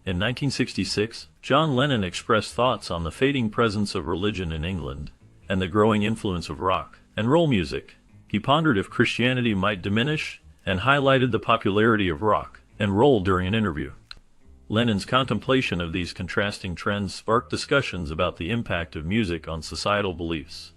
In 1966, John Lennon expressed thoughts on the fading presence of religion in England and the growing influence of rock and roll music. He pondered if Christianity might diminish and highlighted the popularity of rock and roll during an interview. Lennon's contemplation of these contrasting trends sparked discussions about the impact of music on societal beliefs.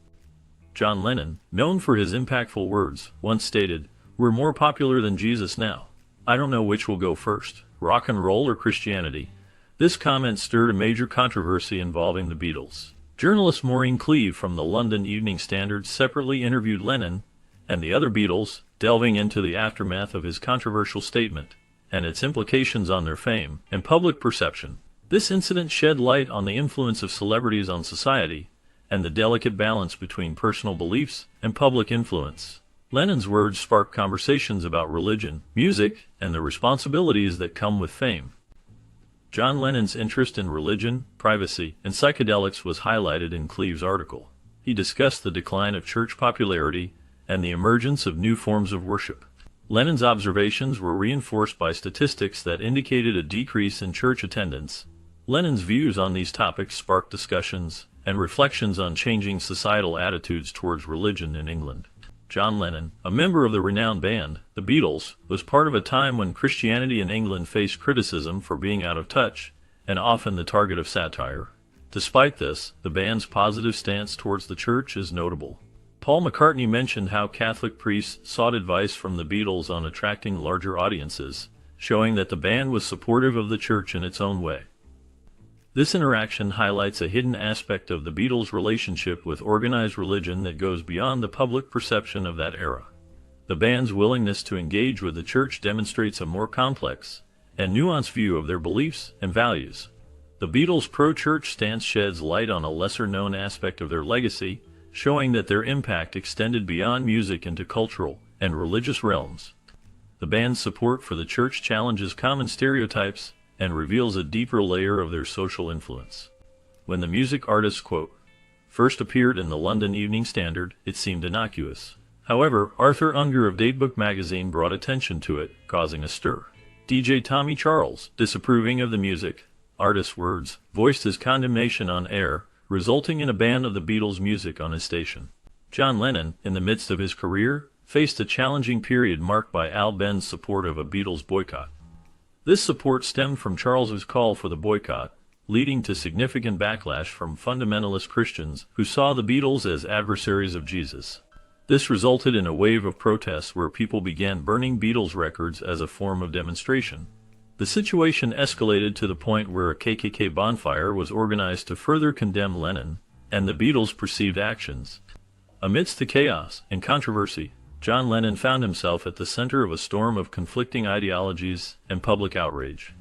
John Lennon, known for his impactful words, once stated, "We're more popular than Jesus now. I don't know which will go first, rock and roll or Christianity." This comment stirred a major controversy involving the Beatles. Journalist Maureen Cleave from the London Evening Standard separately interviewed Lennon and the other Beatles, delving into the aftermath of his controversial statement and its implications on their fame and public perception. This incident shed light on the influence of celebrities on society and the delicate balance between personal beliefs and public influence. Lennon's words sparked conversations about religion, music, and the responsibilities that come with fame. John Lennon's interest in religion, privacy, and psychedelics was highlighted in Cleave's article. He discussed the decline of church popularity and the emergence of new forms of worship. Lennon's observations were reinforced by statistics that indicated a decrease in church attendance. Lennon's views on these topics sparked discussions and reflections on changing societal attitudes towards religion in England. John Lennon, a member of the renowned band, the Beatles, was part of a time when Christianity in England faced criticism for being out of touch and often the target of satire. Despite this, the band's positive stance towards the church is notable. Paul McCartney mentioned how Catholic priests sought advice from the Beatles on attracting larger audiences, showing that the band was supportive of the church in its own way. This interaction highlights a hidden aspect of the Beatles' relationship with organized religion that goes beyond the public perception of that era. The band's willingness to engage with the church demonstrates a more complex and nuanced view of their beliefs and values. The Beatles' pro-church stance sheds light on a lesser-known aspect of their legacy, showing that their impact extended beyond music into cultural and religious realms. The band's support for the church challenges common stereotypes and reveals a deeper layer of their social influence. When the music artist's quote first appeared in the London Evening Standard, it seemed innocuous. However, Arthur Unger of Datebook magazine brought attention to it, causing a stir. DJ Tommy Charles, disapproving of the music artist's words, voiced his condemnation on air, resulting in a ban of the Beatles' music on his station. John Lennon, in the midst of his career, faced a challenging period marked by Al Ben's support of a Beatles boycott. This support stemmed from Charles's call for the boycott, leading to significant backlash from fundamentalist Christians who saw the Beatles as adversaries of Jesus. This resulted in a wave of protests where people began burning Beatles records as a form of demonstration. The situation escalated to the point where a KKK bonfire was organized to further condemn Lennon and the Beatles' perceived actions. Amidst the chaos and controversy, John Lennon found himself at the center of a storm of conflicting ideologies and public outrage.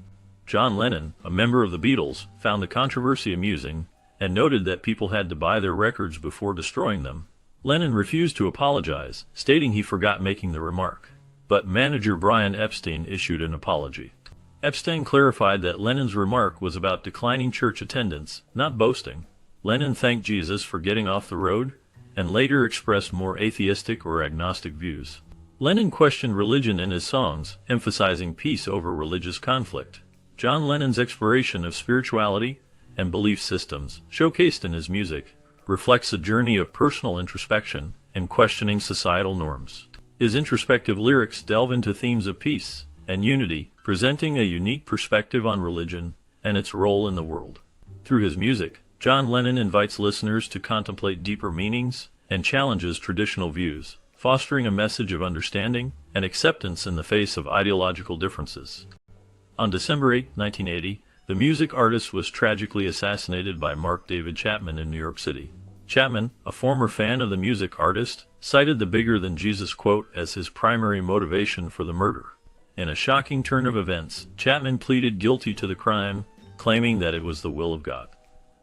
John Lennon, a member of the Beatles, found the controversy amusing and noted that people had to buy their records before destroying them. Lennon refused to apologize, stating he forgot making the remark. But manager Brian Epstein issued an apology. Epstein clarified that Lennon's remark was about declining church attendance, not boasting. Lennon thanked Jesus for getting off the road, and later expressed more atheistic or agnostic views. Lennon questioned religion in his songs, emphasizing peace over religious conflict. John Lennon's exploration of spirituality and belief systems, showcased in his music, reflects a journey of personal introspection and questioning societal norms. His introspective lyrics delve into themes of peace and unity, presenting a unique perspective on religion and its role in the world. Through his music, John Lennon invites listeners to contemplate deeper meanings and challenges traditional views, fostering a message of understanding and acceptance in the face of ideological differences. On December 8, 1980, the music artist was tragically assassinated by Mark David Chapman in New York City. Chapman, a former fan of the music artist, cited the bigger-than-Jesus quote as his primary motivation for the murder. In a shocking turn of events, Chapman pleaded guilty to the crime, claiming that it was the will of God.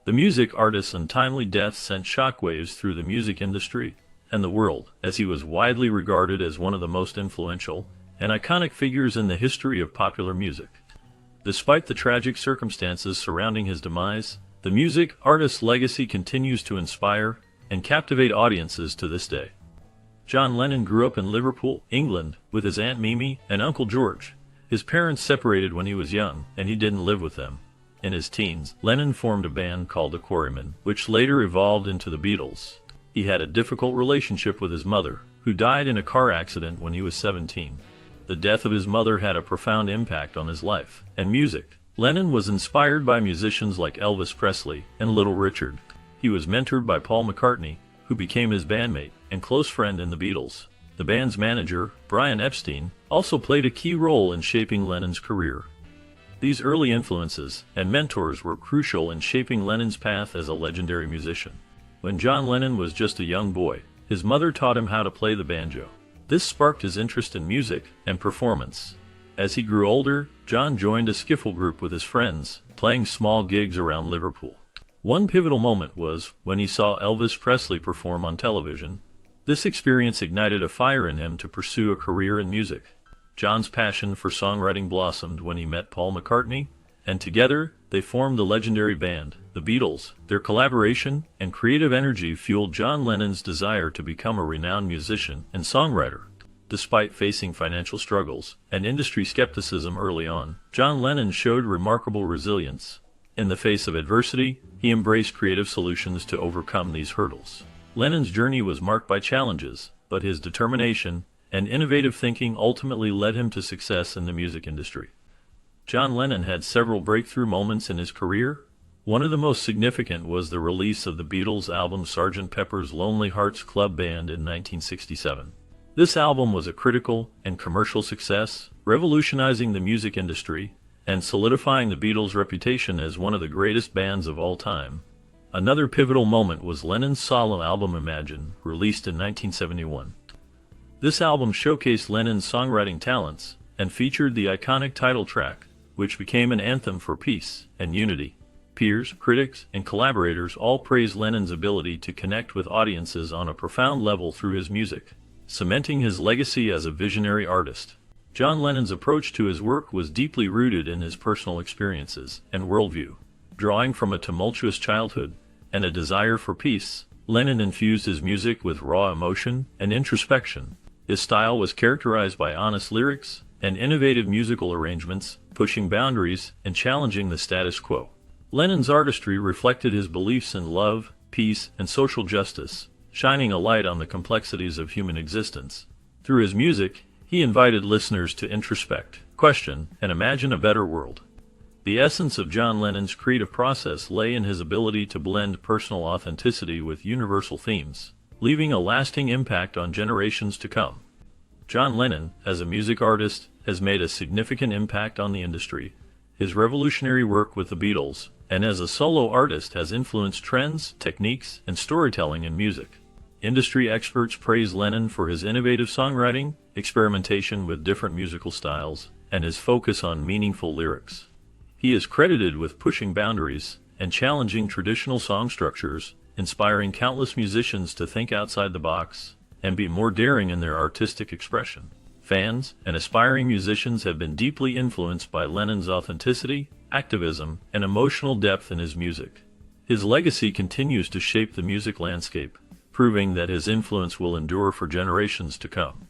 The music artist's untimely death sent shockwaves through the music industry and the world, as he was widely regarded as one of the most influential and iconic figures in the history of popular music. Despite the tragic circumstances surrounding his demise, the music artist's legacy continues to inspire and captivate audiences to this day. John Lennon grew up in Liverpool, England, with his Aunt Mimi and Uncle George, His parents separated when he was young, and he didn't live with them. In his teens, Lennon formed a band called the Quarrymen, which later evolved into the Beatles. He had a difficult relationship with his mother, who died in a car accident when he was 17. The death of his mother had a profound impact on his life and music. Lennon was inspired by musicians like Elvis Presley and Little Richard. He was mentored by Paul McCartney, who became his bandmate and close friend in the Beatles. The band's manager, Brian Epstein, also played a key role in shaping Lennon's career. These early influences and mentors were crucial in shaping Lennon's path as a legendary musician. When John Lennon was just a young boy, his mother taught him how to play the banjo. This sparked his interest in music and performance. As he grew older, John joined a skiffle group with his friends, playing small gigs around Liverpool. One pivotal moment was when he saw Elvis Presley perform on television. This experience ignited a fire in him to pursue a career in music. John's passion for songwriting blossomed when he met Paul McCartney, and together they formed the legendary band, the Beatles. Their collaboration and creative energy fueled John Lennon's desire to become a renowned musician and songwriter. Despite facing financial struggles and industry skepticism early on, John Lennon showed remarkable resilience. In the face of adversity, he embraced creative solutions to overcome these hurdles. Lennon's journey was marked by challenges, but his determination and innovative thinking ultimately led him to success in the music industry. John Lennon had several breakthrough moments in his career. One of the most significant was the release of the Beatles' album Sgt. Pepper's Lonely Hearts Club Band in 1967. This album was a critical and commercial success, revolutionizing the music industry and solidifying the Beatles' reputation as one of the greatest bands of all time. Another pivotal moment was Lennon's solo album Imagine, released in 1971. This album showcased Lennon's songwriting talents and featured the iconic title track, which became an anthem for peace and unity. Peers, critics, and collaborators all praised Lennon's ability to connect with audiences on a profound level through his music, cementing his legacy as a visionary artist. John Lennon's approach to his work was deeply rooted in his personal experiences and worldview. Drawing from a tumultuous childhood and a desire for peace, Lennon infused his music with raw emotion and introspection. His style was characterized by honest lyrics and innovative musical arrangements, pushing boundaries and challenging the status quo. Lennon's artistry reflected his beliefs in love, peace, and social justice, shining a light on the complexities of human existence. Through his music, he invited listeners to introspect, question, and imagine a better world. The essence of John Lennon's creative process lay in his ability to blend personal authenticity with universal themes, leaving a lasting impact on generations to come. John Lennon, as a music artist, has made a significant impact on the industry. His revolutionary work with the Beatles, and as a solo artist, has influenced trends, techniques, and storytelling in music. Industry experts praise Lennon for his innovative songwriting, experimentation with different musical styles, and his focus on meaningful lyrics. He is credited with pushing boundaries and challenging traditional song structures, inspiring countless musicians to think outside the box and be more daring in their artistic expression. Fans and aspiring musicians have been deeply influenced by Lennon's authenticity, activism, and emotional depth in his music. His legacy continues to shape the music landscape, proving that his influence will endure for generations to come.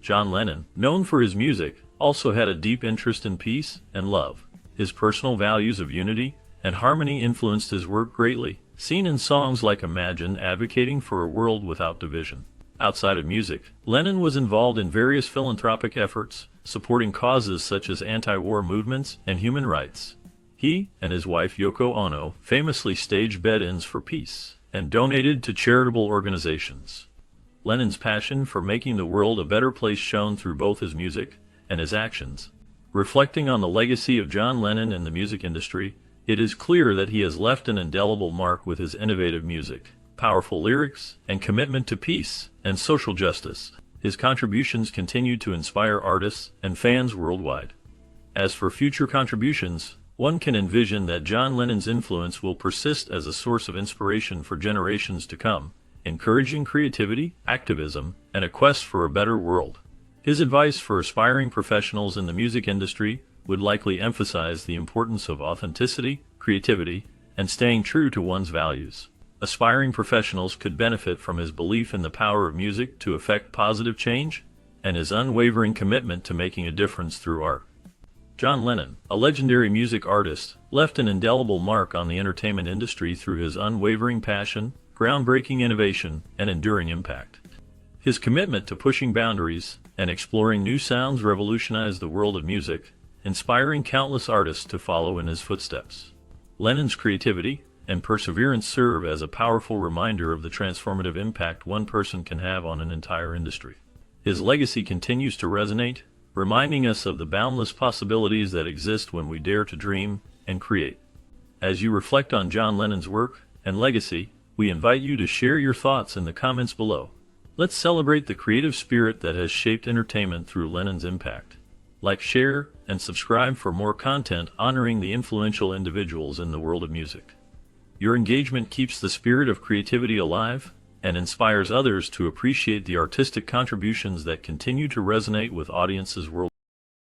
John Lennon, known for his music, also had a deep interest in peace and love. His personal values of unity and harmony influenced his work greatly, seen in songs like Imagine advocating for a world without division. Outside of music, Lennon was involved in various philanthropic efforts, supporting causes such as anti-war movements and human rights. He and his wife Yoko Ono famously staged bed-ins for peace and donated to charitable organizations. Lennon's passion for making the world a better place shone through both his music and his actions. Reflecting on the legacy of John Lennon in the music industry, it is clear that he has left an indelible mark with his innovative music, powerful lyrics, and commitment to peace and social justice. His contributions continue to inspire artists and fans worldwide. As for future contributions, one can envision that John Lennon's influence will persist as a source of inspiration for generations to come, encouraging creativity, activism, and a quest for a better world. His advice for aspiring professionals in the music industry would likely emphasize the importance of authenticity, creativity, and staying true to one's values. Aspiring professionals could benefit from his belief in the power of music to effect positive change and his unwavering commitment to making a difference through art. John Lennon, a legendary music artist, left an indelible mark on the entertainment industry through his unwavering passion, groundbreaking innovation, and enduring impact. His commitment to pushing boundaries and exploring new sounds revolutionized the world of music, inspiring countless artists to follow in his footsteps. Lennon's creativity and perseverance serve as a powerful reminder of the transformative impact one person can have on an entire industry. His legacy continues to resonate, reminding us of the boundless possibilities that exist when we dare to dream and create. As you reflect on John Lennon's work and legacy, we invite you to share your thoughts in the comments below. Let's celebrate the creative spirit that has shaped entertainment through Lennon's impact. Like, share, and subscribe for more content honoring the influential individuals in the world of music. Your engagement keeps the spirit of creativity alive and inspires others to appreciate the artistic contributions that continue to resonate with audiences worldwide.